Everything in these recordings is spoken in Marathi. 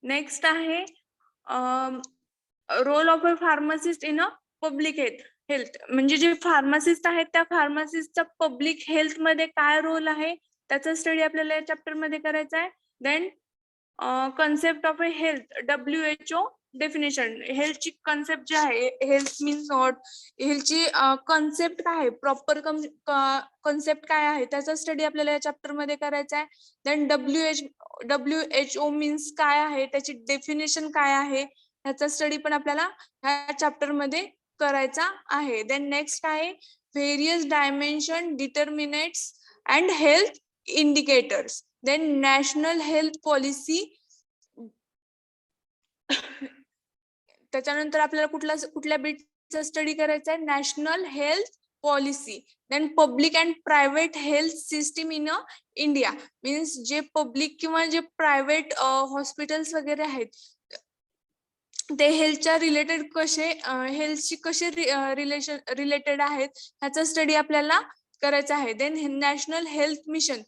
नेक्स्ट आहे role of a pharmacist in a public health. म्हणजे जे फार्मासिस्ट आहेत त्या फार्मासिस्टचा पब्लिक हेल्थ मध्ये काय रोल आहे त्याचा स्टडी आपल्याला या चॅप्टर मध्ये करायचा आहे. Then concept of a health, WHO definition. हेल्थची कन्सेप्ट जी आहे, हेल्थ मीन्स व्हॉट, हेल्थची कन्सेप्ट काय आहे, प्रॉपर कन्सेप्ट काय आहे त्याचा स्टडी आपल्याला या चॅप्टर मध्ये करायचा आहे. देन WHO मीन्स काय आहे, त्याची डेफिनेशन काय आहे ह्याचा स्टडी पण आपल्याला ह्या चॅप्टर मध्ये करायचा आहे. देन नेक्स्ट आहे various dimension, determinants and health indicators. Then national health policy. त्याच्यानंतर आपल्याला कुठल्या बीटचा स्टडी करायचा आहे, national health policy. Then public and private health system in India. Means जे पब्लिक किंवा जे प्रायव्हेट हॉस्पिटल्स वगैरे आहेत ते हेल्थच्या रिलेटेड हेल्थशी कसे रिलेटेड आहेत ह्याचा स्टडी आपल्याला करायचा आहे. Then national health mission,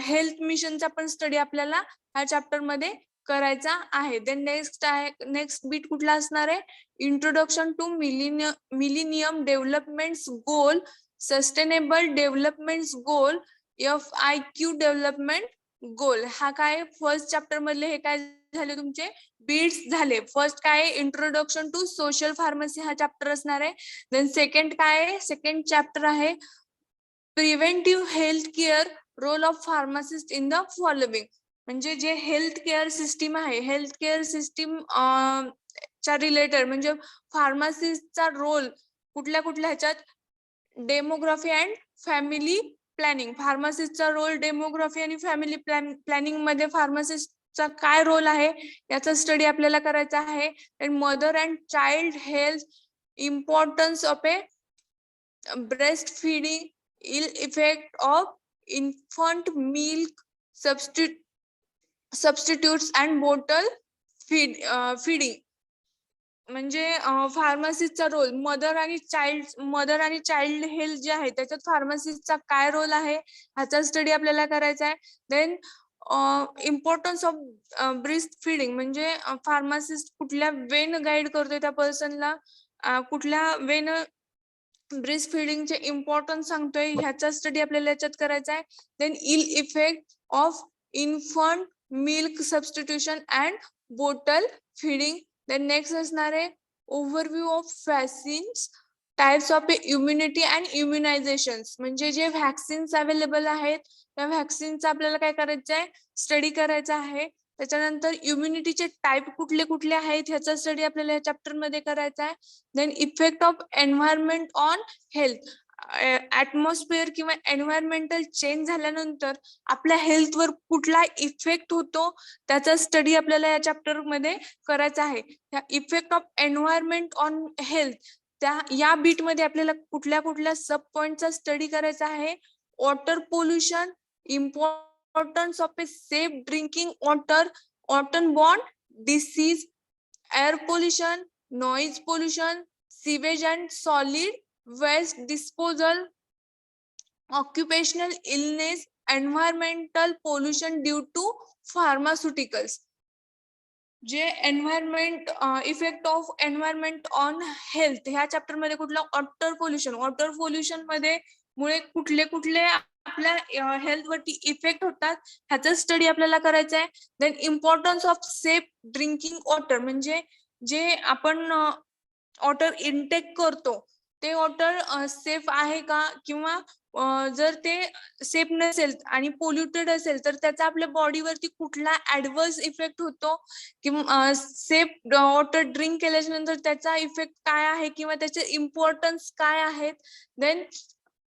health मिशनचा पण स्टडी आपल्याला ह्या चॅप्टर मध्ये करायचा आहे. देन नेक्स्ट बीट कुठला असणार आहे, introduction to millennium development goal, sustainable development goal, FIQ development goal. हा काय फर्स्ट चॅप्टर मधले हे काय झाले तुमचे बीट्स झाले. फर्स्ट काय इंट्रोडक्शन टू सोशल फार्मसी हा चॅप्टर असणार आहे. देन सेकंड काय आहे, सेकंड चॅप्टर आहे preventive health care, role of pharmacist in the following. म्हणजे जे हेल्थ केअर सिस्टीम आहे, हेल्थ केअर सिस्टीम च्या रिलेटेड म्हणजे फार्मासिस्टचा रोल कुठल्या ह्याच्यात, डेमोग्राफी अँड फॅमिली प्लॅनिंग. फार्मासिस्टचा रोल डेमोग्राफी आणि फॅमिली प्लॅनिंग मध्ये फार्मासिस्टचा काय रोल आहे याचा स्टडी आपल्याला करायचा आहे. Mother and child health, importance of a breast feeding, ill effect of infant milk substitutes and bottle feeding. म्हणजे फार्मसिस्टचा रोल, मदर आणि चाइल्ड हेल्थ जे आहे त्याच्यात फार्मसिस्टचा काय रोल आहे ह्याचा स्टडी आपल्याला करायचा आहे. Then importance of breast feeding, म्हणजे फार्मासिस्ट कुठल्या वेन गाईड करतोय त्या पर्सनला, कुठल्या वेन ब्रेस्ट फीडिंगचे इम्पॉर्टन्स सांगतोय ह्याचा स्टडी आपल्याला याच्यात करायचा आहे. Then ill effect of infant milk substitution and bottle feeding. Then next असणार आहे overview of vaccines, types of immunity and immunization. म्हणजे जे व्हॅक्सिन्स अवेलेबल आहेत त्या व्हॅक्सिनचा आपल्याला काय करायचं आहे, स्टडी करायचा आहे. त्याच्यानंतर इम्युनिटीचे टाइप कुठले आहेत ह्याचा स्टडी आपल्याला या चॅप्टर मध्ये करायचा आहे. Then effect of environment on health, atmosphere किंवा एन्व्हायरमेंटल चेंज झाल्यानंतर आपल्या हेल्थवर कुठला इफेक्ट होतो त्याचा स्टडी आपल्याला या चॅप्टर मध्ये करायचा आहे. Effect of environment on health या बीट मध्ये आपल्याला कुठल्या सब पॉइंटचा स्टडी करायचा आहे. Water pollution, importance of a safe drinking water, waterborne disease, air pollution, noise pollution, sewage and solid waste disposal, occupational illness, environmental pollution due to pharmaceuticals. जे environment, effect of environment on health ह्या चॅप्टर मध्ये कुठला, वॉटर पोल्युशन मध्ये मुळे कुठले आपल्या हेल्थ वरती इफेक्ट होतात ह्याचा स्टडी आपल्याला करायचा आहे. Then importance of safe drinking water, म्हणजे जे आपण वॉटर इनटेक करतो ते वॉटर सेफ आहे का, किंवा जर ते सेफ नसेल आणि पोल्युटेड असेल तर त्याचा आपल्या बॉडीवरती कुठला ऍडव्हर्स इफेक्ट होतो, किंवा सेफ वॉटर ड्रिंक केल्याच्या नंतर त्याचा इफेक्ट काय आहे किंवा त्याचे इम्पॉर्टन्स काय आहेत. Then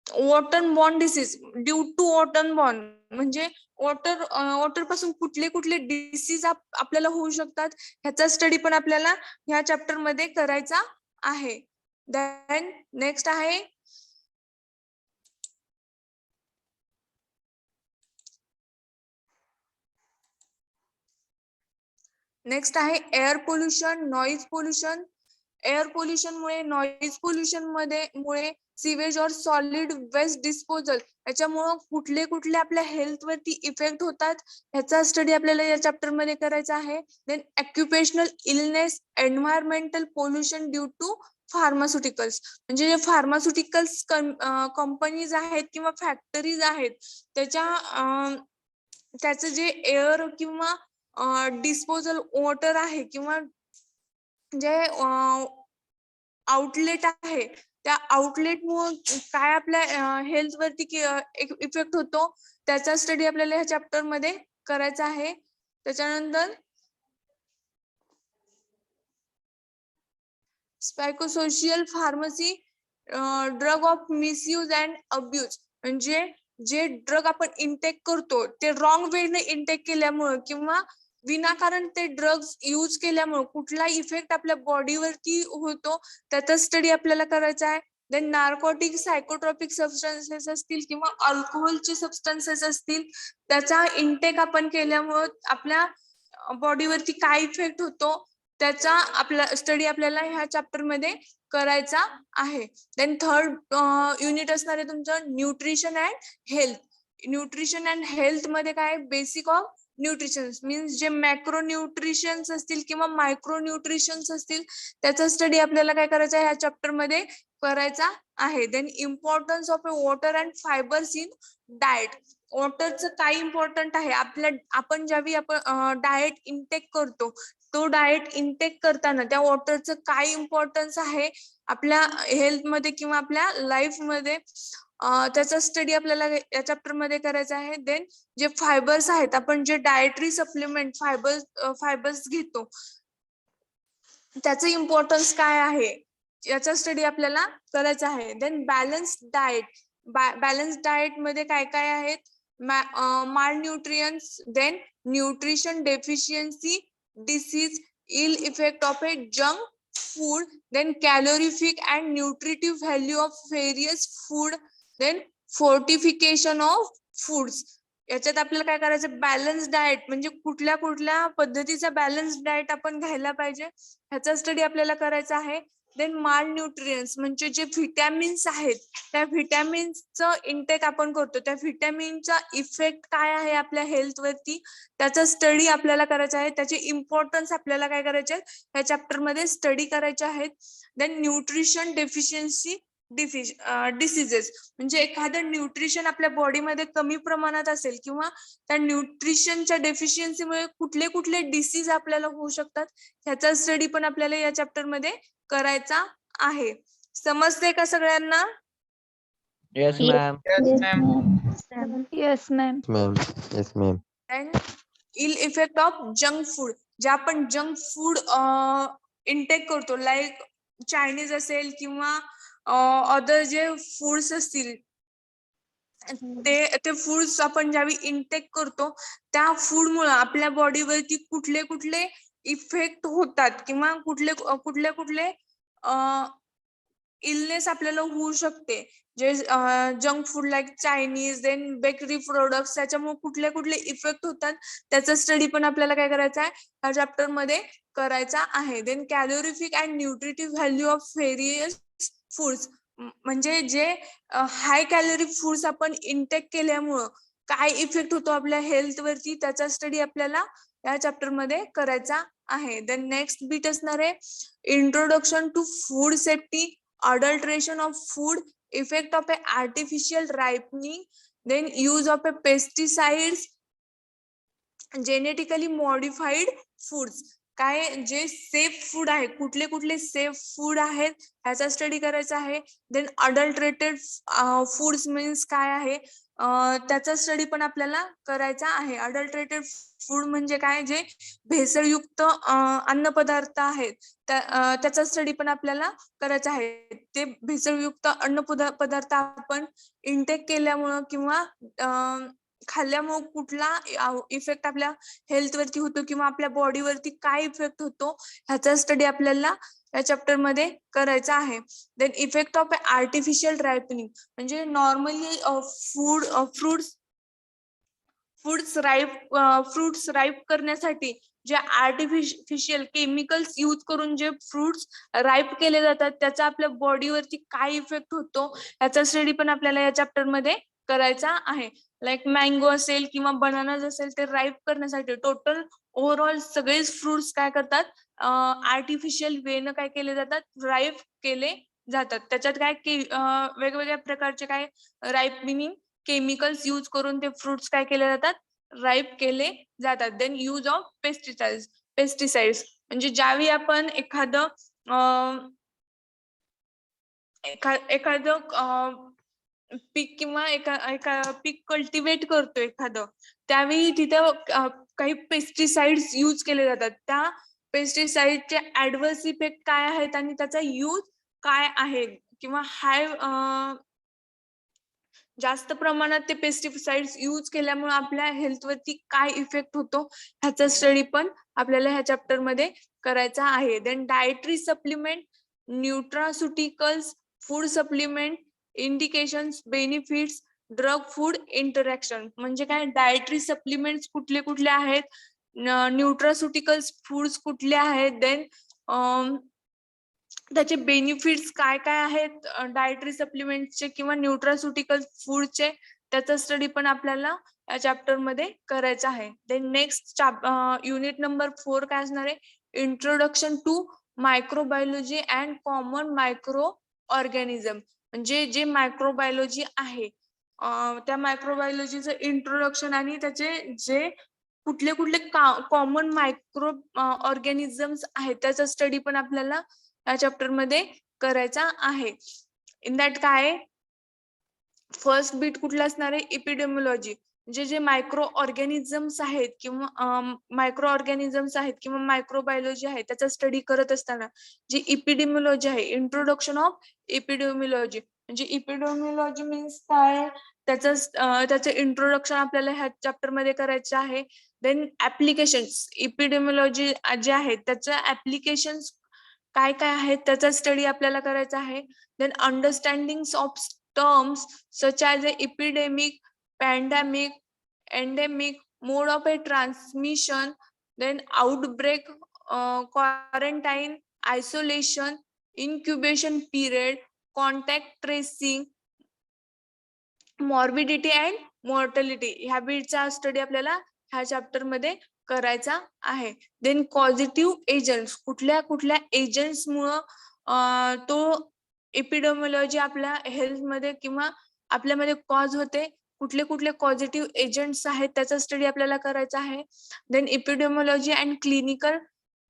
waterborne disease due to waterborne, म्हणजे वॉटर पासून कुठले डिसीज आपल्याला होऊ शकतात ह्याचा स्टडी पण आपल्याला ह्या चॅप्टर मध्ये करायचा आहे. देन नेक्स्ट आहे air pollution, noise pollution. Air pollution मुळे, नॉइज पोल्युशन मुळे सिवेज और सॉलिड वेस्ट डिस्पोजल याच्यामुळं कुठले कुठले आपल्या हेल्थ वरती इफेक्ट होतात ह्याचा स्टडी आपल्याला या चॅप्टर मध्ये करायचा आहे. Then occupational illness, environmental pollution due to pharmaceuticals, म्हणजे जे फार्मास्युटिकल्स कंपनीज आहेत किंवा फॅक्टरीज आहेत त्याचं जे एअर किंवा डिस्पोजल वॉटर आहे किंवा जे आउटलेट आहे त्या आउटलेटमुळे काय आपल्या हेल्थ वरती इफेक्ट होतो त्याचा स्टडी आपल्याला ह्या चॅप्टर मध्ये करायचा आहे. त्याच्यानंतर psychosocial pharmacy, drug of misuse and abuse, म्हणजे जे ड्रग आपण इनटेक करतो ते रॉंग वेने इनटेक केल्यामुळे किंवा विनाकारण ते ड्रग्स यूज केल्यामुळे कुठला इफेक्ट आपल्या बॉडीवरती होतो त्याचा स्टडी आपल्याला करायचा आहे. देन नार्कोटिक, सायकोट्रॉपिक सबस्टन्सेस असतील किंवा अल्कोहोलचे सबस्टन्सेस असतील त्याचा इनटेक आपण केल्यामुळे आपल्या बॉडीवरती काय इफेक्ट होतो त्याचा आपला स्टडी आपल्याला ह्या चॅप्टर मध्ये करायचा आहे. देन थर्ड युनिट असणार आहे तुमचं nutrition and health. Nutrition and health मध्ये काय बेसिक ऑफ न्यूट्रिशन मीन्स जे मॅक्रो न्यूट्रिशन्स असतील किंवा मायक्रो न्यूट्रिशन्स असतील त्याचा स्टडी आपल्याला काय करायचा आहे ह्या चॅप्टर मध्ये करायचा आहे. Then importance of a water and fibres in diet. वॉटरचं काय इम्पॉर्टंट आहे आपण ज्यावेळी आपण डाएट इनटेक करतो तो डाएट इनटेक करताना त्या वॉटरचं काय इम्पॉर्टन्स आहे आपल्या हेल्थ मध्ये किंवा आपल्या लाईफ मध्ये त्याचा स्टडी आपल्याला या चॅप्टर मध्ये करायचा आहे. देन जे फायबर्स आहेत आपण जे डाएटरी सप्लिमेंट फायबर्स घेतो त्याचं इम्पॉर्टन्स काय आहे याचा स्टडी आपल्याला करायचा आहे. Then balance diet. Balance diet मध्ये काय काय आहेत malnutrients, then nutrition deficiency disease, ill effect of a junk food, then calorific and nutritive value of various food, then fortification of foods. याच्यात आपल्याला काय करायचं बॅलन्स डाएट म्हणजे कुठल्या कुठल्या पद्धतीचा बॅलन्स डाएट आपण घ्यायला पाहिजे ह्याचा स्टडी आपल्याला करायचा आहे. देन माल न्यूट्रियन्स म्हणजे जे व्हिटॅमिन्स आहेत त्या व्हिटॅमिन्सचं इनटेक आपण करतो त्या व्हिटॅमिनचा इफेक्ट काय आहे आपल्या हेल्थ वरती त्याचा स्टडी आपल्याला करायचा आहे. त्याचे इम्पॉर्टन्स आपल्याला काय करायचे ह्या चॅप्टर मध्ये स्टडी करायचे आहेत. देन न्यूट्रिशन डेफिशियन्सी डिसीजेस म्हणजे एखादं न्यूट्रिशन आपल्या बॉडीमध्ये कमी प्रमाणात असेल किंवा त्या न्यूट्रिशनच्या डेफिशियन्सीमुळे कुठले कुठले डिसीज आपल्याला होऊ शकतात ह्याचा स्टडी पण आपल्याला या चॅप्टर मध्ये करायचा आहे. समजते का सगळ्यांना? Yes, ma'am. Yes, ma'am. Yes, ma'am. Ma'am. Yes, ma'am. And ill effect of junk food. जे आपण जंक फूड इनटेक करतो लाईक चायनीज असेल किंवा अदर जे फूड्स असतील ते फूड्स आपण ज्यावेळी इनटेक करतो त्या फूड मुळे आपल्या बॉडीवरती कुठले कुठले इफेक्ट होतात किंवा कुठले कुठले इलनेस आपल्याला होऊ शकते. जे junk food like Chinese then bakery products त्याच्यामुळे कुठले कुठले इफेक्ट होतात त्याचा स्टडी पण आपल्याला काय करायचा आहे ह्या चॅप्टर मध्ये करायचा आहे. Then calorific and nutritive value of various foods म्हणजे जे हाय कॅलरी फूड्स आपण इनटेक केल्यामुळं काय इफेक्ट होतो आपल्या हेल्थ वरती त्याचा स्टडी आपल्याला या चॅप्टर मध्ये करायचा आहे. देन नेक्स्ट बीट असणार आहे introduction to food safety, adulteration of food, effect of a artificial ripening, then use of a pesticides, genetically modified foods. काय जे सेफ फूड आहे कुठले कुठले सेफ फूड आहेत ह्याचा स्टडी करायचा आहे. देन अडल्ट्रेटेड फूड्स मीन्स काय आहे त्याचा स्टडी पण आपल्याला करायचा आहे. अडल्ट्रेटेड फूड म्हणजे काय जे भेसळयुक्त अन्न पदार्थ आहेत त्याचा स्टडी पण आपल्याला करायचा आहे. ते भेसळयुक्त अन्न पदार्थ आपण इनटेक केल्यामुळं किंवा खाल्ल्यामुळे कुठला इफेक्ट आपल्या हेल्थ वरती होतो किंवा आपल्या बॉडीवरती काय इफेक्ट होतो ह्याचा स्टडी आपल्याला या चॅप्टर मध्ये करायचा आहे. Then effect of artificial ripening म्हणजे नॉर्मली फ्रुट्स राईप करण्यासाठी जे आर्टिफिशियल केमिकल्स यूज करून जे फ्रुट्स राईप केले जातात त्याचा आपल्या बॉडीवरती काय इफेक्ट होतो याचा स्टडी पण आपल्याला या चॅप्टर मध्ये करायचा आहे. लाईक मँगो असेल किंवा बनानाज असेल ते राईप करण्यासाठी टोटल ओव्हरऑल सगळेच फ्रुट्स काय करतात आर्टिफिशियल वेनं काय केले जातात राईप केले जातात. त्याच्यात काय वेगवेगळ्या प्रकारचे काय राईप मिनिंग केमिकल्स यूज करून ते फ्रुट्स काय केले जातात राईप केले जातात. देन यूज ऑफ पेस्टिसाइड्स म्हणजे ज्यावेळी आपण एखादं पीक किंवा एका पीक कल्टिवेट करतो एखादं त्यावेळी तिथं काही पेस्टिसाइड्स यूज केले जातात. त्या पेस्टिसाइडचे ऍडव्हर्स इफेक्ट काय आहेत आणि त्याचा यूज काय आहे किंवा जास्त प्रमाणात ते पेस्टिसाइड्स यूज केल्यामुळे आपल्या हेल्थवरती काय इफेक्ट होतो ह्याचा स्टडी पण आपल्याला ह्या चॅप्टर मध्ये करायचा आहे. Then dietary supplement, nutraceuticals, food supplement, indications, benefits, drug food interaction म्हणजे काय डायटरी सप्लिमेंट्स कुठले कुठले आहेत, न्यूट्रास्युटिकल्स फूड्स कुठले आहेत, देन त्याचे बेनिफिट्स काय काय आहेत डायटरी सप्लिमेंटचे किंवा न्यूट्रास्युटिकल फूडचे त्याचा स्टडी पण आपल्याला या चॅप्टर मध्ये करायचा आहे. देन नेक्स्ट युनिट नंबर 4 काय असणार आहे, introduction to microbiology and common micro organism म्हणजे जे मायक्रोबायोलॉजी आहे त्या मायक्रोबायोलॉजीचं इंट्रोडक्शन आणि त्याचे जे कुठले कुठले कॉमन मायक्रो ऑर्गॅनिझम्स आहेत त्याचा स्टडी पण आपल्याला या चॅप्टर मध्ये करायचा आहे. इन दॅट काय फर्स्ट बीट कुठला असणार आहे, इपिडेमिओलॉजी म्हणजे जे मायक्रो ऑर्गॅनिझम्स आहेत किंवा मायक्रोबायोलॉजी आहे त्याचा स्टडी करत असताना जी इपिडेमिओलॉजी आहे, इंट्रोडक्शन ऑफ इपिडेमिओलॉजी म्हणजे इपिडेमिओलॉजी मीन्स काय त्याचं इंट्रोडक्शन आपल्याला ह्या चॅप्टर मध्ये करायचं आहे. देन ऍप्लिकेशन्स, इपिडेमिओलॉजी जे आहे त्याचं ऍप्लिकेशन्स काय काय आहेत त्याचा स्टडी आपल्याला करायचा आहे. Then understanding of terms such as a epidemic, pandemic, endemic, mode of a transmission, then outbreak, quarantine, isolation, incubation period, contact tracing, morbidity and mortality ह्या बीटचा स्टडी आपल्याला ह्या चॅप्टर मध्ये करायचा आहे. देन पॉझिटिव्ह एजंट्स, कुठल्या कुठल्या एजंट्स मुळे तो एपिडेमिओलॉजी आपल्या हेल्थ मध्ये किंवा आपल्यामध्ये कॉज होते, कुठले कुठले पॉझिटिव्ह एजंट्स आहेत त्याचा स्टडी आपल्याला करायचा आहे. Then epidemiology and clinical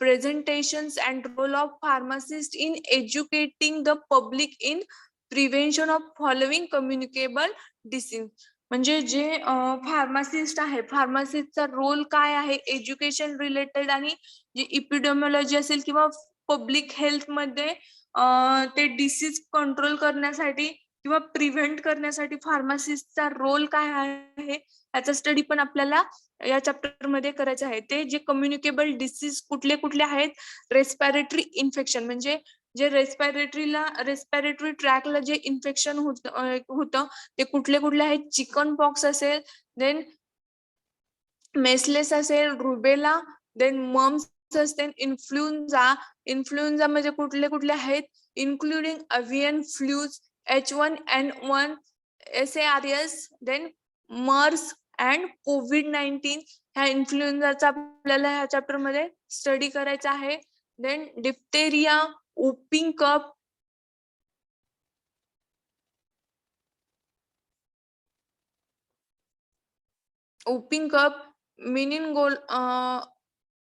presentations and role of pharmacist in educating the public in prevention of following communicable disease म्हणजे जे फार्मासिस्ट आहे फार्मासिस्टचा रोल काय आहे एज्युकेशन रिलेटेड आणि जे इपिडेमिओलॉजी असेल किंवा पब्लिक हेल्थ मध्ये ते डिसीज कंट्रोल करण्यासाठी किंवा प्रिव्हेंट करण्यासाठी फार्मासिस्टचा रोल काय आहे याचा स्टडी पण आपल्याला या चॅप्टर मध्ये करायचं आहे. ते जे कम्युनिकेबल डिसीज कुठले कुठले आहेत, रेस्पिरेटरी इन्फेक्शन म्हणजे जे रेस्पिरेटरी ट्रॅकला जे इन्फेक्शन होतं ते कुठले कुठले आहेत, चिकन पॉक्स असेल, देन मेसलेस असेल, रुबेला, देन मम्स असतील, इन्फ्लुएन्झा म्हणजे कुठले कुठले आहेत, including avian flus, H1N1, SARS, then MERS and कोविड-19 ह्या इन्फ्लुएन्झाचा आपल्याला ह्या चॅप्टर मध्ये स्टडी करायचा आहे. Then diphtheria, whooping cough,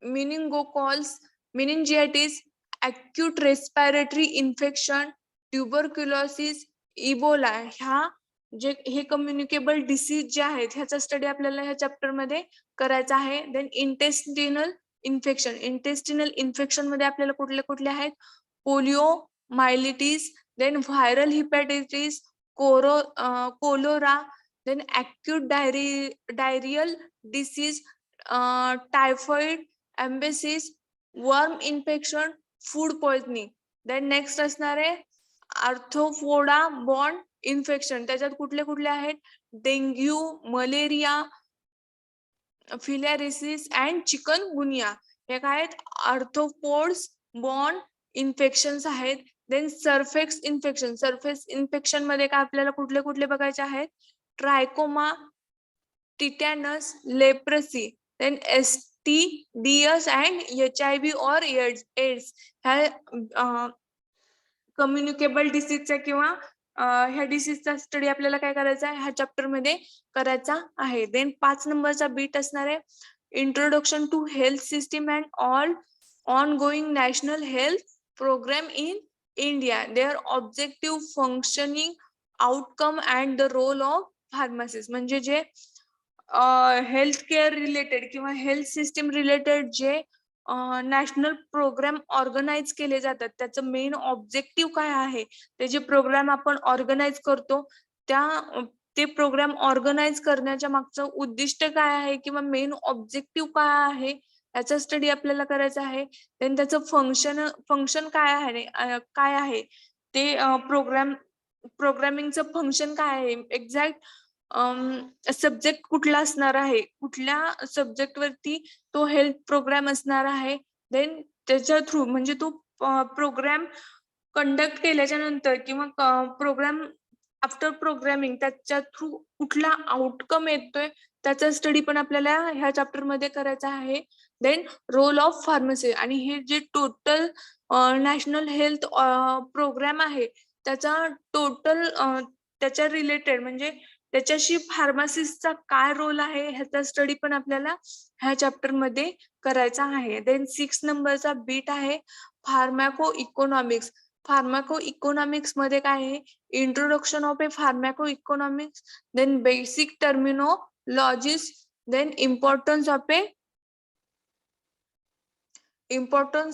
meningococcal, meningitis, acute respiratory infection, tuberculosis, Ebola ह्या जे हे कम्युनिकेबल डिसीज जे आहेत ह्याचा स्टडी आपल्याला ह्या चॅप्टर मध्ये करायचा आहे. देन इंटेस्टिनल इन्फेक्शन मध्ये आपल्याला कुठले कुठले आहेत, poliomyelitis, then viral hepatitis, cholera, then acute diarrheal disease, typhoid, amoebiasis, worm infection, food poisoning. Then next असणार आहे आर्थ्रोपोडा बॉर्न इन्फेक्शन त्याच्यात कुठले कुठले आहेत, dengue, malaria, filariasis and chikungunya हे काय आहेत आर्थ्रोपोड्स बॉर्न इन्फेक्शन्स आहेत. देन सरफेस इन्फेक्शन मध्ये काय आपल्याला कुठले कुठले बघायचे आहेत trachoma tetanus leprosy then STDs and HIV और एड्स ह्या कम्युनिकेबल डिसीजचा किंवा ह्या डिसीजचा स्टडी आपल्याला काय करायचा आहे ह्या चॅप्टर मध्ये करायचा आहे. देन 5 नंबरचा बीट असणार आहे introduction to health system and all ongoing national health programme in India their objective functioning outcome and the role of pharmacist म्हणजे जे हेल्थ केअर रिलेटेड किंवा हेल्थ सिस्टीम रिलेटेड जे नॅशनल प्रोग्राम ऑर्गनाइज केले जातात त्याचं मेन ऑब्जेक्टिव्ह काय आहे ते जे प्रोग्राम आपण ऑर्गनाइज करतो ते प्रोग्राम ऑर्गनाइज करण्याच्या मागचं उद्दिष्ट काय आहे किंवा मेन ऑब्जेक्टिव्ह काय आहे याचा स्टडी आपल्याला करायचा आहे. देन त्याचं फंक्शन काय आहे ते प्रोग्रामिंगचं फंक्शन काय आहे एक्झॅक्ट सब्जेक्ट कुठला असणार आहे कुठल्या सब्जेक्ट वरती तो हेल्थ प्रोग्राम असणार आहे. देन त्याच्या थ्रू म्हणजे तो प्रोग्राम कंडक्ट केल्याच्या नंतर किंवा प्रोग्राम आफ्टर प्रोग्रामिंग त्याच्या थ्रू कुठला आउटकम येतोय त्याचा स्टडी पण आपल्याला ह्या चॅप्टर मध्ये करायचा आहे. देन रोल ऑफ फार्मसी आणि हे जे टोटल नॅशनल हेल्थ प्रोग्राम आहे त्याचा टोटल त्याच्या रिलेटेड म्हणजे त्याच्याशी फार्मासिस्टचा काय रोल आहे ह्याचा स्टडी पण आपल्याला ह्या चॅप्टर मध्ये करायचा आहे. देन 6 नंबरचा बीट आहे फार्मॅको इकॉनॉमिक्स मध्ये काय आहे introduction of a pharmacoeconomics then basic terminologies then importance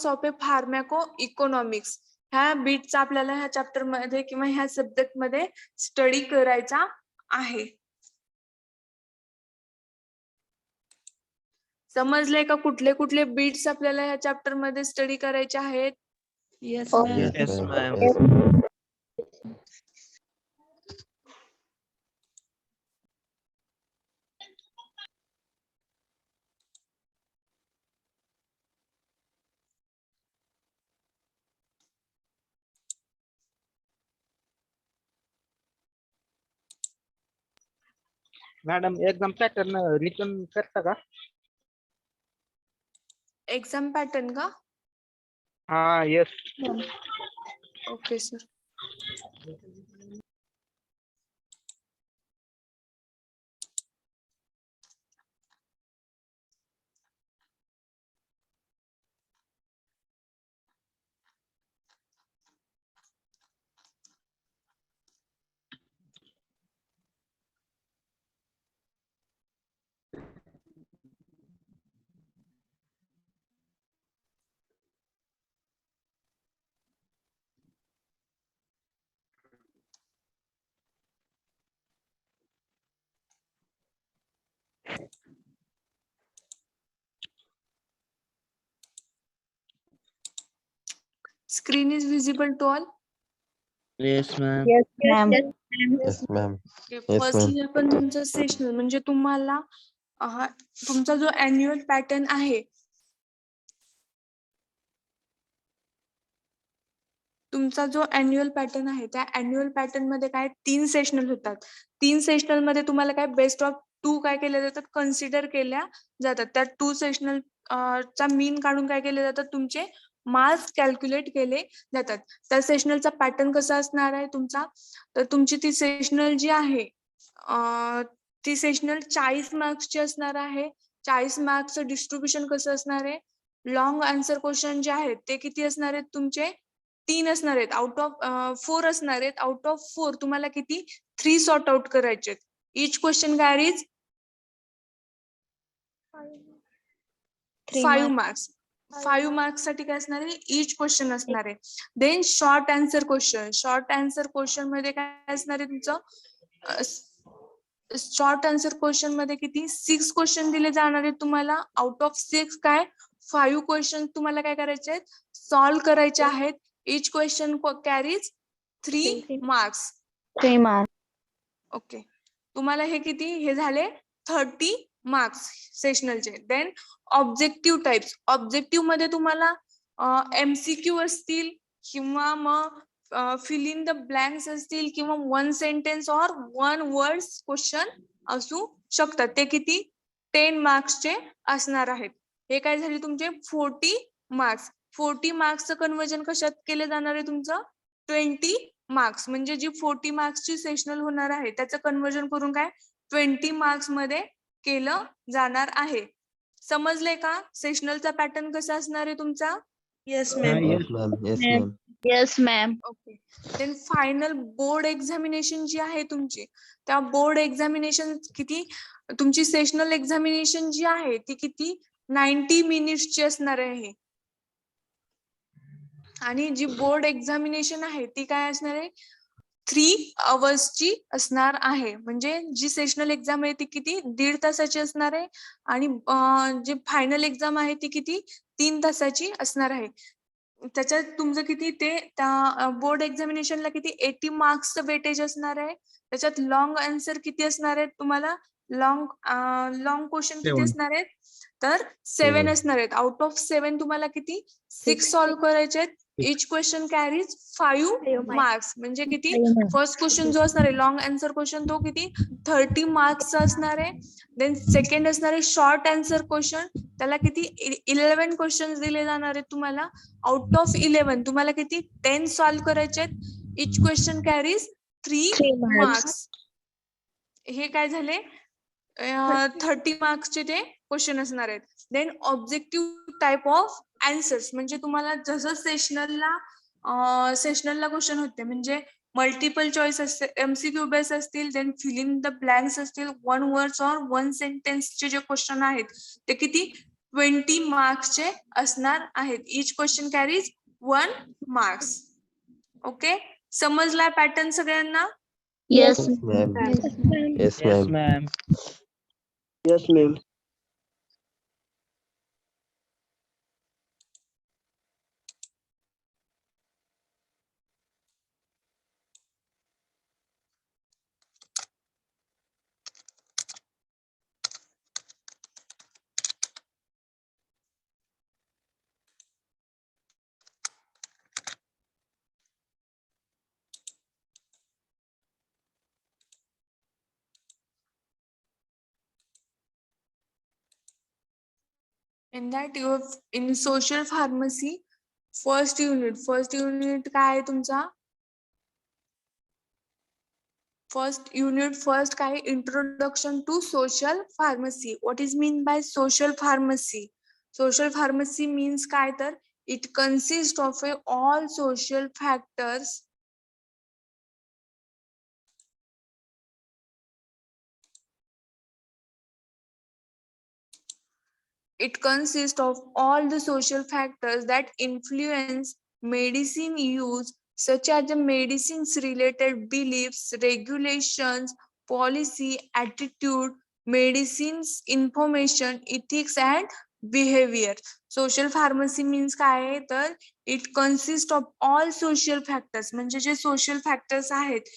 of a pharmacoeconomics ह्या बीटचा आपल्याला ह्या चॅप्टर मध्ये किंवा ह्या सब्जेक्ट मध्ये स्टडी करायचा आहे. समजले का कुठले कुठले बीट्स आपल्याला ह्या चॅप्टर मध्ये स्टडी करायचे आहेत. Yes, Oh. ma'am. Yes, Yes, ma'am. ma'am. Madam exam pattern return करता का? एक्झाम पॅटर्न का? हा yes. Okay sir. Screen is visible to all. Yes, ma'am. Yes, ma'am. Yes, ma'am. Yes, firstly आपण तुमचं सेशनल म्हणजे तुम्हाला तुमचा जो अॅन्युअल पॅटर्न आहे त्या अॅन्युअल पॅटर्न मध्ये काय 3 सेशनल होतात. 3 सेशनल मध्ये तुम्हाला काय बेस्ट ऑफ 2 काय केल्या जातात कन्सिडर केल्या जातात. त्या 2 सेशनल चा मीन काढून काय केले जातात तुमचे मार्क्स कॅल्क्युलेट केले जातात. त्या सेशनलचा पॅटर्न कसा असणार आहे तुमचा तर तुमची ती सेशनल जी आहे ती सेशनल 40 मार्क्सची असणार आहे. 40 मार्क्सचं डिस्ट्रीब्युशन कसं असणार आहे लॉंग आन्सर क्वेश्चन जे आहेत ते किती असणार आहेत तुमचे 3 असणार आहेत आउट ऑफ 4 असणार आहेत. आउट ऑफ 4 तुम्हाला किती 3 सॉर्ट आउट करायचे. इच क्वेश्चन कॅरीज 5 मार्क्स. 5 मार्क्स साठी काय असणार आहे इच क्वेश्चन असणार आहे. देन शॉर्ट आन्सर क्वेश्चन मध्ये काय असणार आहे तुमचं शॉर्ट आन्सर क्वेश्चन मध्ये किती 6 क्वेश्चन दिले जाणार आहेत तुम्हाला. आउट ऑफ 6 काय 5 क्वेश्चन तुम्हाला काय करायचे आहेत सॉल्व्ह करायचे आहेत. Each question carries 3 marks. 3 marks. Okay तुम्हाला हे किती हे झाले 30 मार्क्स सेशनलचे. देन ऑब्जेक्टिव्ह टाइप्स, ऑब्जेक्टिव्ह मध्ये तुम्हाला MCQ असतील किंवा मग फिल इन द ब्लँक्स असतील किंवा 1 सेंटेन्स और 1 वर्ड्स क्वेश्चन असू शकतात. ते किती 10 मार्क्सचे असणार आहेत. हे काय झाले तुमचे 40 मार्क्स. 40 मार्क्सचं कन्वर्जन कशात केलं जाणार आहे तुमचं 20 मार्क्स. म्हणजे जी 40 मार्क्सची सेशनल होणार आहे त्याचं कन्वर्जन करून काय 20 मार्क्स मध्ये केलं जाणार आहे. समजलंय का सेशनलचा पॅटर्न कसा असणार आहे तुमचा? Yes, हा, ma'am. Yes, ma'am. Yes, Ma'am. ma'am. Yes, ma'am. Okay. Then final board examination जी आहे तुमची, त्या बोर्ड एक्झामिनेशन किती तुमची सेशनल एक्झामिनेशन जी आहे ती किती 90 मिनिट्सची असणार आहे. आणि जी बोर्ड एक्झामिनेशन आहे ती काय असणार आहे 3 अवर्सची असणार आहे. म्हणजे जी सेशनल एक्झाम आहे ती किती 1.5 तासाची असणार आहे आणि जी फायनल एक्झाम आहे ती किती 3 तासाची असणार आहे. त्याच्यात तुमचं किती ते त्या बोर्ड एक्झामिनेशनला किती 80 मार्क्सचं वेटेज असणार आहे. त्याच्यात लॉंग आन्सर किती असणार आहेत तुम्हाला लॉंग क्वेश्चन किती 7. असणार आहेत तर 7 Seven. असणार आहेत. आउट ऑफ 7 तुम्हाला किती 6 Six. सॉल्व्ह करायचे आहेत. Six. इच क्वेश्चन कॅरीज 5 Five मार्क्स. म्हणजे किती Five marks. फर्स्ट क्वेश्चन जो असणार आहे लॉंग आन्सर क्वेश्चन तो किती 30 मार्क्सचा असणार आहे. देन सेकंड असणार आहे शॉर्ट आन्सर क्वेश्चन, त्याला किती 11 क्वेश्चन दिले जाणार आहेत तुम्हाला. आउट ऑफ 11 तुम्हाला किती 10 सॉल्व्ह करायचे आहेत. Each question carries 3 Three marks. Marks. हे काय झाले 30 मार्क्सचे ते क्वेश्चन असणार आहेत. Then objective type of answers, म्हणजे तुम्हाला जसं सेशनलला क्वेश्चन होते म्हणजे मल्टिपल चॉईस असते, MCQ बेस असतील, then fill in the blanks असतील, 1 वर्ड्स और 1 सेंटेन्सचे जे क्वेश्चन आहेत ते किती 20 मार्क्सचे असणार आहेत. Each question carries 1 marks. Okay, समजलाय पॅटर्न सगळ्यांना? Yes, Yes, ma'am. ma'am. Yes, Yes, ma'am. ma'am. Yes, ma'am. In that you have in social pharmacy first unit काय आहे तुमचा first काय introduction to social pharmacy. What is mean by social pharmacy? Social pharmacy means काय तर it consists of all social factors It consists of all the social factors that influence medicine use, such as the medicines related beliefs, regulations, policy, attitude, medicines information, ethics and behavior. Social pharmacy means काय आहे तर it consists of all social factors. म्हणजे जे social factors आहेत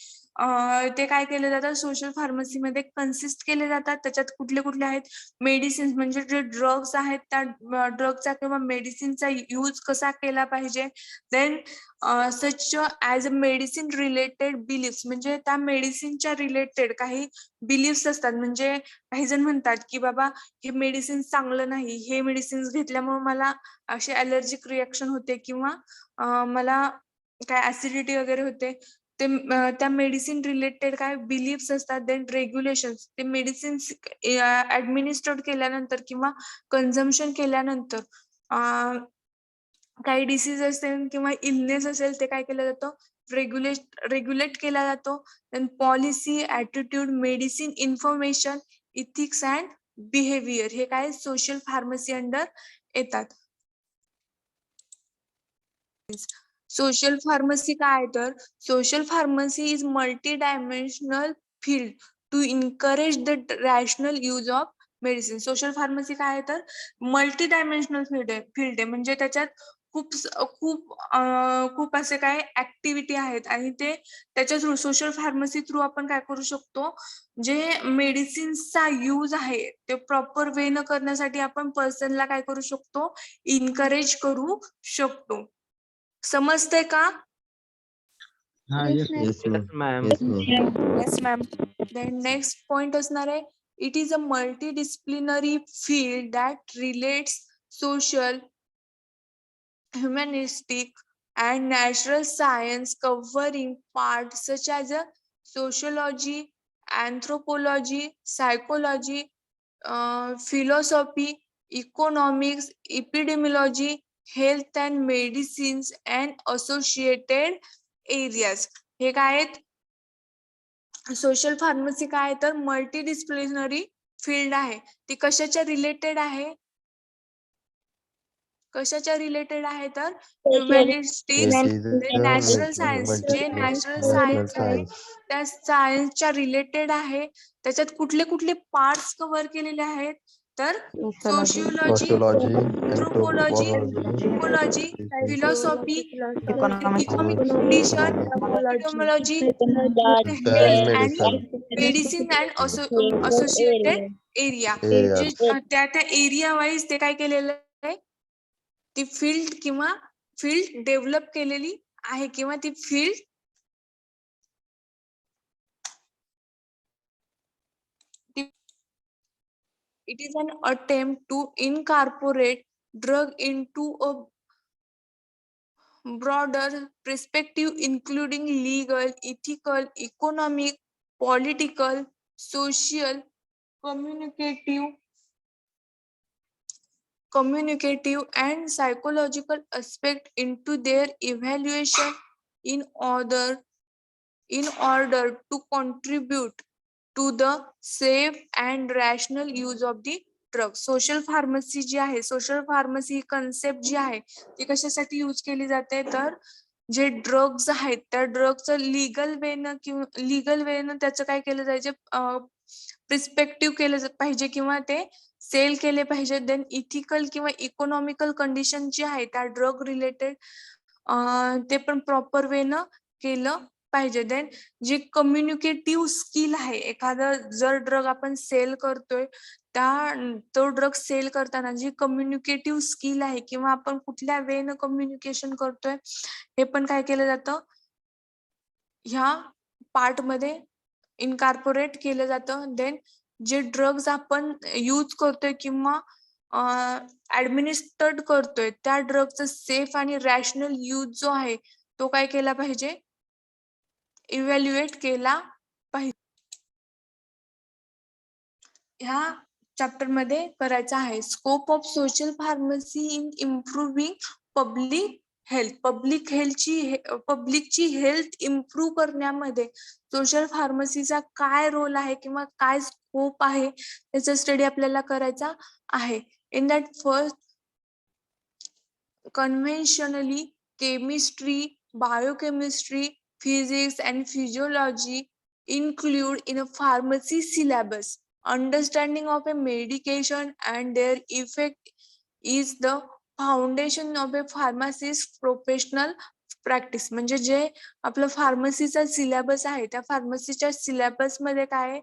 ते काय केले जातात सोशल फार्मसी मध्ये कन्सिस्ट केले जातात. त्याच्यात कुठले कुठले आहेत मेडिसिन्स, म्हणजे जे ड्रग्स आहेत त्या ड्रगचा किंवा मेडिसिनचा यूज कसा केला पाहिजे. Then such as a medicine related beliefs, म्हणजे त्या मेडिसिनच्या रिलेटेड काही बिलीफ्स असतात. म्हणजे काही जण म्हणतात की बाबा हे मेडिसिन चांगलं नाही, हे मेडिसिन घेतल्यामुळे मला असे अलर्जिक रिएक्शन होते किंवा मला काय ऍसिडिटी वगैरे होते. ते त्या मेडिसिन रिलेटेड काय बिलीफ्स असतात. देन रेग्युलेशन्स, ते मेडिसिन ऍडमिनिस्ट्रेट केल्यानंतर किंवा कन्झम्पशन केल्यानंतर काही डिसीज असेल किंवा इलनेस असेल ते काय केलं जातं रेग्युलेट केला जातो. Then policy, attitude, medicine information, ethics and behaviour हे काय सोशल फार्मसी अंडर येतात. सोशल फार्मसी काय तर social pharmacy is multi dimensional field to encourage the rational use of medicine. Social pharmacy काय तर मल्टी डायमेन्शनल फील्ड आहे म्हणजे त्याच्यात खूप असे काय ऍक्टिव्हिटी आहेत आणि ते त्याच्या थ्रू सोशल फार्मसी थ्रू आपण काय करू शकतो, जे मेडिसिन्सचा यूज आहे ते प्रॉपर वे न करण्यासाठी आपण पर्सनला काय करू शकतो, इनकरेज करू शकतो. समजतंय का? हाँ Yes, yes Yes, ma'am. ma'am. Yes, ma'am. Yes ma'am. Then next point असणार आहे, it is a multidisciplinary field that relates social, humanistic, and natural science, covering parts such as sociology, anthropology, psychology, philosophy, economics, epidemiology, health and medicines, and associated areas. हे काय आहेत? सोशल फार्मसी काय आहे तर मल्टीडिसिप्लिनरी फील्ड आहे. ती कशाच्या रिलेटेड आहे? कशाच्या रिलेटेड आहे तर ह्युमॅनिस्टिक्स, It is a natural science. जे नॅचरल natural सायन्स आहे science. त्या सायन्सच्या रिलेटेड आहे. त्याच्यात कुठले कुठले पार्ट्स कव्हर केलेले आहेत तर sociology, Sociology, anthropology, anthropology, ecology, philosophy, economic economics, condition, economics, epidemiology, health health and and medicine medicine and associated area. जे areas. त्या एरिया वाईज ते काय केलेलं आहे, ती फील्ड डेव्हलप केलेली आहे किंवा ती field it is an attempt to incorporate drug into a broader perspective including legal, ethical, economic, political, social, communicative and psychological aspect into their evaluation in order to contribute to the safe and rational use of the drug. Social pharmacy जी आहे, सोशल फार्मसी कन्सेप्ट जी आहे ती कशासाठी यूज केली जाते तर जे ड्रग्ज आहेत त्या ड्रगचं लिगल वेनं त्याचं काय केलं जायचे, प्रिस्पेक्टिव्ह केलं पाहिजे किंवा ते सेल केले पाहिजे. देन इथिकल किंवा इकॉनॉमिकल कंडिशन जी आहे त्या ड्रग रिलेटेड ते पण प्रॉपर वेनं केलं पाहिजे. देन जी कम्युनिकेटिव्ह स्किल आहे, एखादा जर ड्रग आपण सेल करतोय तो ड्रग सेल करताना जी कम्युनिकेटिव्ह स्किल आहे किंवा आपण कुठल्या वेनं कम्युनिकेशन करतोय हे पण काय केलं जातं, ह्या पार्ट मध्ये इनकॉर्पोरेट केलं जातं. देन जे ड्रग्ज आपण यूज करतोय किंवा ऍडमिनिस्टर्ड करतोय त्या ड्रगचा सेफ आणि रॅशनल यूज जो आहे तो काय केला पाहिजे, इव्हॅल्युएट केला पाहिजे. ह्या चॅप्टर मध्ये करायचं आहे scope of social pharmacy in improving public health. पब्लिकची हेल्थ इम्प्रूव्ह करण्यामध्ये सोशल फार्मसीचा काय रोल आहे किंवा काय स्कोप आहे त्याचा स्टडी आपल्याला करायचा आहे. In that first, conventionally chemistry, biochemistry, physics and physiology include in a pharmacy syllabus. Understanding of a medication and their effect is the foundation of a pharmacist professional practice. म्हणजे जे आपलं फार्मसीचा सिलेबस आहे त्या फार्मसीच्या सिलेबस मध्ये काय आहे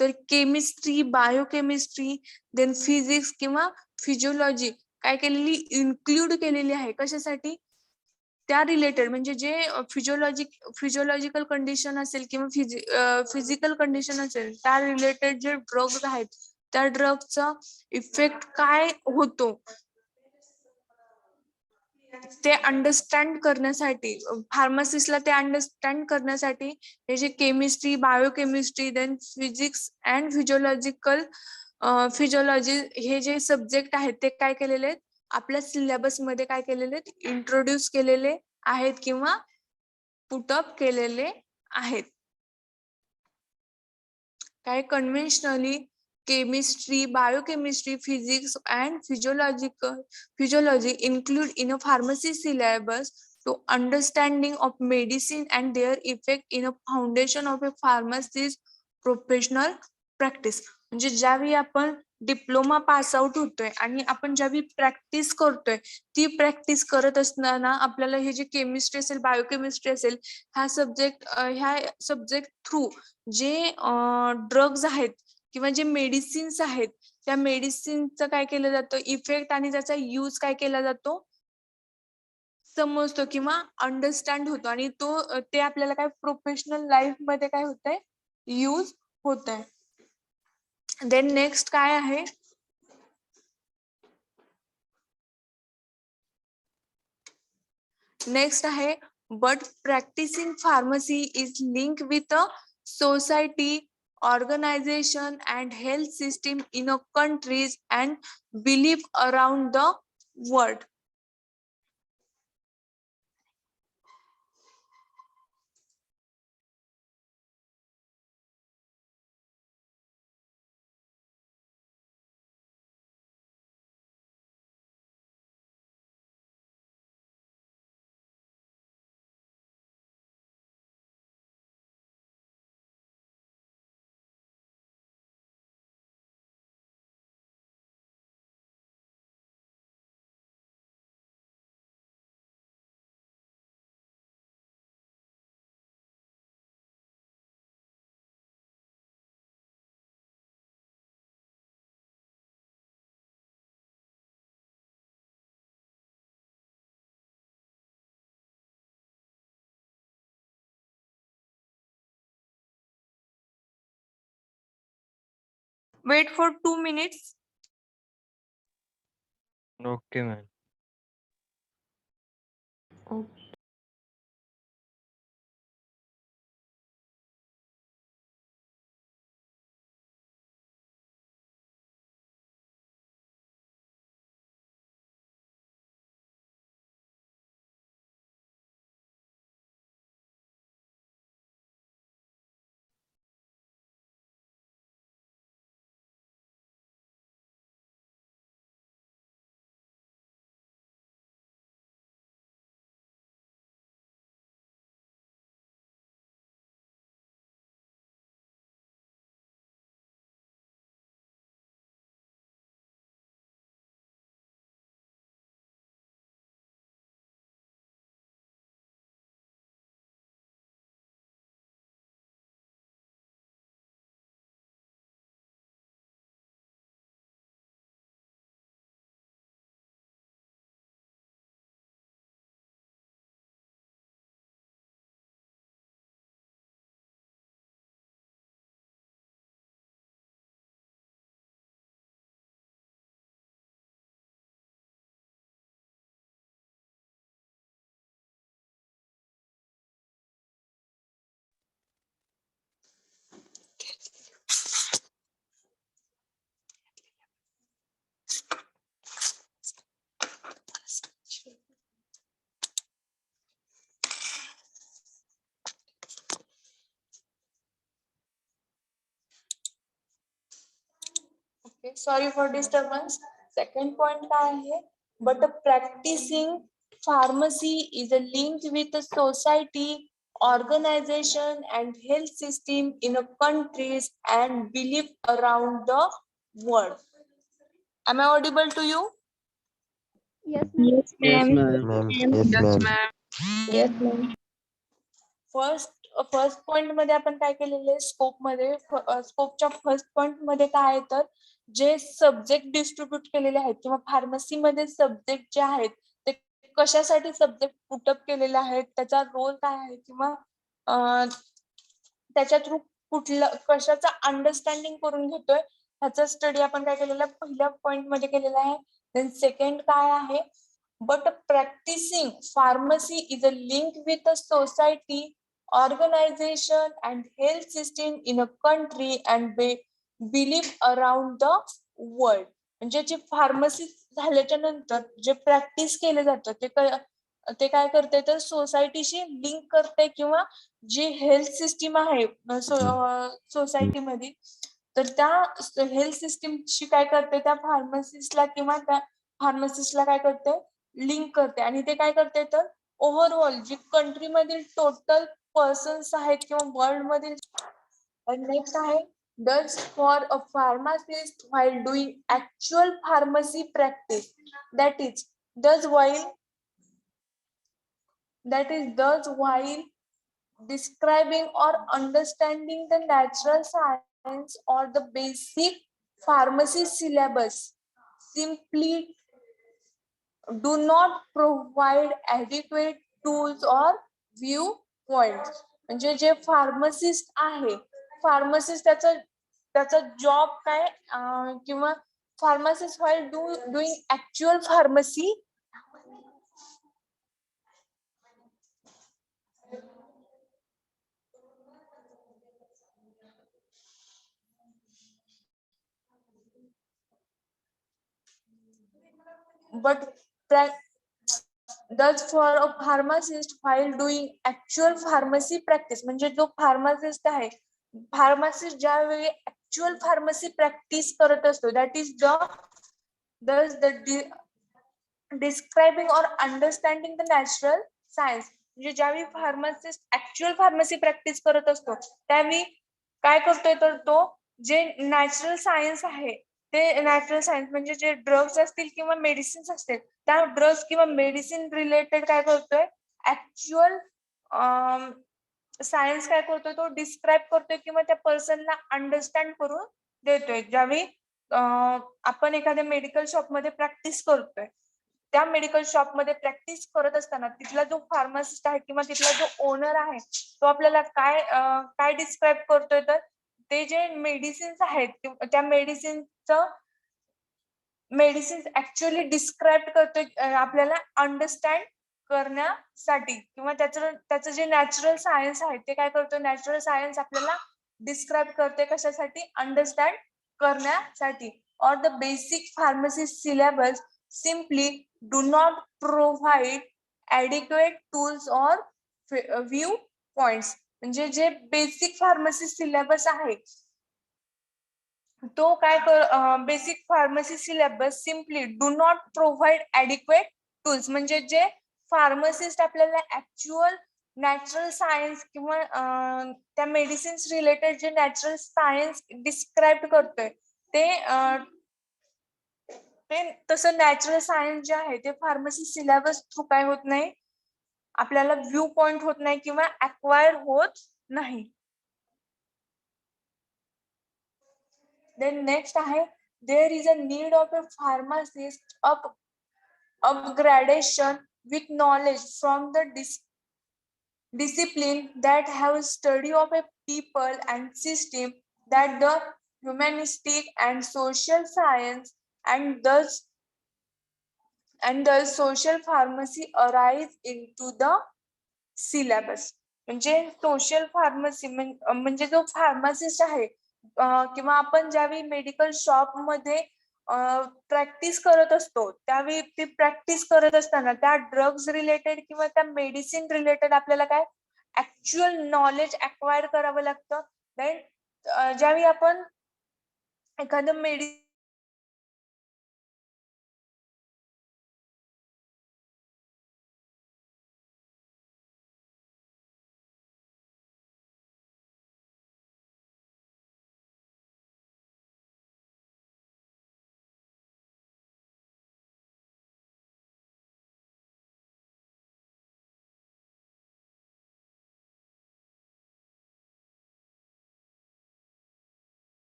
तर केमिस्ट्री, बायोकेमिस्ट्री, देन फिजिक्स किंवा फिजिओलॉजी काय केलेली, इन्क्लूड केलेली आहे. कशासाठी, त्या रिलेटेड म्हणजे जे फिजिओलॉजिकल कंडिशन असेल किंवा फिजिकल कंडिशन असेल त्या रिलेटेड जे ड्रग्ज आहेत त्या ड्रगचा इफेक्ट काय होतो ते अंडरस्टँड करण्यासाठी, फार्मासिस्टला ते अंडरस्टँड करण्यासाठी हे जे chemistry, biochemistry, then physics and physiology हे जे सब्जेक्ट आहेत ते काय केलेले आहेत आपल्या सिलेबस मध्ये काय केलेले आहेत, इंट्रोड्यूस केलेले आहेत किंवा पुटअप केलेले आहेत. काय conventionally chemistry, biochemistry, physics and physiology include in a pharmacy syllabus to understanding of medicine and their effect in a foundation of a pharmacist professional practice. म्हणजे ज्यावेळी आपण डिप्लोमा पास आउट होतोय आणि आपण ज्यावेळी प्रॅक्टिस करतोय ती प्रॅक्टिस करत असताना आपल्याला हे जे केमिस्ट्री असेल बायोकेमिस्ट्री असेल ह्या सब्जेक्ट थ्रू जे ड्रग्ज आहेत किंवा जे मेडिसिन्स आहेत त्या मेडिसिनचं काय केलं जातं इफेक्ट आणि त्याचा यूज काय केला जातो समजतो किंवा अंडरस्टँड होतो आणि ते आपल्याला काय प्रोफेशनल लाईफ मध्ये काय होत आहे यूज होत आहे देन नेक्स्ट काय आहे नेक्स्ट आहे but practising pharmacy is link with a society organization and health system in a countries and belief around the world. Wait for 2 minutes. Okay, ma'am. Okay, sorry for disturbance. Second point काय आहे? But practicing pharmacy is a link with the society, organization and health system in a countries and belief around the world. Am I audible to you? Yes, ma'am. Yes, ma'am. Ma'am. Yes, ma'am. Yes, ma'am. First point मध्ये आपण काय केलेलं आहे स्कोपच्या फर्स्ट पॉइंट मध्ये काय आहे तर जे सब्जेक्ट डिस्ट्रीब्यूट केलेले आहेत किंवा फार्मसी मध्ये सब्जेक्ट जे आहेत ते कशासाठी सब्जेक्ट पुटअप केलेले आहेत त्याचा रोल काय आहे किंवा त्याच्या थ्रू कशाचा अंडरस्टँडिंग करून घेतोय ह्याचा स्टडी आपण काय केलेला पहिल्या पॉइंट मध्ये केलेला आहे देन सेकंड काय आहे but practising pharmacy is a link with a society organization and health system in a country and believe around the world म्हणजे जे फार्मसी झाल्याच्या नंतर जे प्रॅक्टिस केले जातं ते काय करते तर सोसायटीशी लिंक करते किंवा जी हेल्थ सिस्टीम आहे सोसायटी मध्ये तर त्या हेल्थ सिस्टीमशी काय करते त्या फार्मसिस्टला किंवा त्या फार्मसिस्टला काय करते लिंक करते आणि ते काय करते तर ओव्हरऑल जी कंट्री मधील टोटल पर्सन्स आहेत किंवा वर्ल्ड मधील नेक्स्ट आहे Thus, for a pharmacist while doing actual pharmacy practice, that is thus while describing or understanding the natural science or the basic pharmacy syllabus, simply do not provide adequate tools or viewpoints. म्हणजे जे फार्मसिस्ट आहे, फार्मसिस्ट त्याचा जॉब काय किंवा pharmacist while doing actual pharmacy but thus for a pharmacist while doing actual pharmacy practice, म्हणजे जो फार्मासिस्ट आहे, फार्मासिस्ट ज्यावेळी ऍक्च्युअल फार्मसी प्रॅक्टिस करत असतो, दॅट इज द डिस्क्रायबिंग और अंडरस्टँडिंग द नॅचरल सायन्स. म्हणजे ज्यावेळी फार्मासिस्ट ऍक्च्युअल फार्मसी प्रॅक्टिस करत असतो, त्यावेळी काय करतोय तर तो जे नॅचरल सायन्स आहे, ते नॅचरल सायन्स म्हणजे जे ड्रग्स असतील किंवा मेडिसिन्स असतील, त्या ड्रग्स किंवा मेडिसिन रिलेटेड काय करतोय, ऍक्च्युअल सायन्स काय करतोय, तो डिस्क्राईब करतोय किंवा त्या पर्सनला अंडरस्टँड करून देतोय. ज्यावेळी आपण एखाद्या मेडिकल शॉपमध्ये प्रॅक्टिस करतोय, त्या मेडिकल शॉपमध्ये प्रॅक्टिस करत असताना तिथला जो फार्मासिस्ट आहे किंवा तिथला जो ओनर आहे, तो आपल्याला काय डिस्क्राईब करतोय, तर ते जे मेडिसिन्स आहेत त्या मेडिसिन्स ऍक्च्युअली डिस्क्राईब करतोय आपल्याला अंडरस्टँड करण्यासाठी, किंवा त्याचं जे नॅचरल सायन्स आहे ते काय करतोय, नॅचरल सायन्स आपल्याला डिस्क्राईब करते कशासाठी, अंडरस्टँड करण्यासाठी. और the basic pharmacy syllabus simply do not provide adequate tools or viewpoints. म्हणजे जे बेसिक फार्मसी सिलेबस आहे, तो काय basic pharmacy syllabus simply do not provide adequate tools, म्हणजे जे फार्मसिस्ट आपल्याला ऍक्च्युअल नॅचरल सायन्स किंवा त्या मेडिसिन्स रिलेटेड जे नॅचरल सायन्स डिस्क्राईब करतोय, ते तसं नॅचरल सायन्स जे आहे ते फार्मसी सिलेबस थ्रू काय होत नाही, आपल्याला व्ह्यू पॉइंट होत नाही किंवा अक्वायर होत नाही. Then next आहे, there is a need of a pharmacist upgradation with knowledge from the discipline that have study of a people and system, that the humanistic and social science and thus social pharmacy arise into the syllabus. म्हणजे सोशल फार्मसी म्हणजे जो फार्मासिस्ट आहे किंवा आपण ज्यावेळी मेडिकल शॉप मध्ये प्रॅक्टिस करत असतो, त्यावेळी ती प्रॅक्टिस करत असताना त्या ड्रग्ज रिलेटेड किंवा त्या मेडिसिन रिलेटेड आपल्याला काय ऍक्च्युअल नॉलेज अक्वायर करावं लागतं. देन ज्यावेळी आपण एखादं